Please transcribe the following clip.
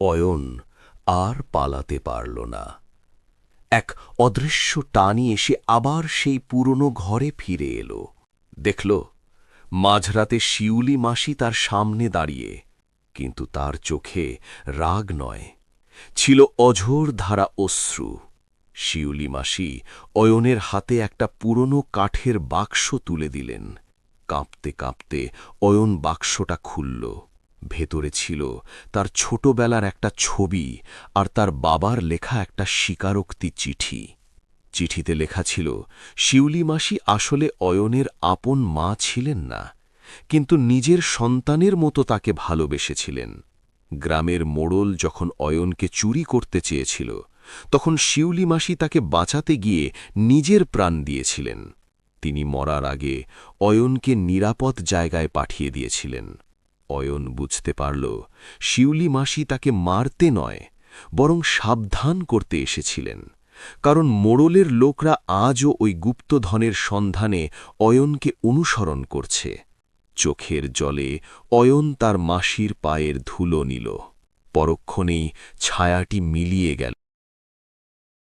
অয়ন আর পালাতে পারল না। এক অদৃশ্য টানি এসে আবার সেই পুরনো ঘরে ফিরে এলো। দেখল মাঝরাতে শিউলি মাসি তার সামনে দাঁড়িয়ে, কিন্তু তার চোখে রাগ নয়, ছিল অঝোর ধারা অশ্রু। শিউলি মাসি অয়নের হাতে একটা পুরনো কাঠের বাক্স তুলে দিলেন। কাঁপতে কাঁপতে অয়ন বাক্সটা খুলল। ভেতরে ছিল তার ছোটবেলার একটা ছবি আর তার বাবার লেখা একটা স্বীকারোক্তি চিঠি। চিঠিতে লেখা ছিল, শিউলি মাসি আসলে অয়নের আপন মা ছিলেন না, কিন্তু নিজের সন্তানের মতো তাকে ভালোবেসেছিলেন। গ্রামের মোড়ল যখন অয়নকে চুরি করতে চেয়েছিল, তখন শিউলি মাসি তাকে বাঁচাতে গিয়ে নিজের প্রাণ দিয়েছিলেন। তিনি মরার আগে অয়নকে নিরাপদ জায়গায় পাঠিয়ে দিয়েছিলেন। অয়ন বুঝতে পারল, শিউলি মাসি তাকে মারতে নয়, বরং সাবধান করতে এসেছিলেন, কারণ মোড়লের লোকরা আজও ওই গুপ্তধনের সন্ধানে অয়নকে অনুসরণ করছে। চোখের জলে অয়ন তার মাসির পায়ের ধুলো নিল। পরক্ষণেই ছায়াটি মিলিয়ে গেল।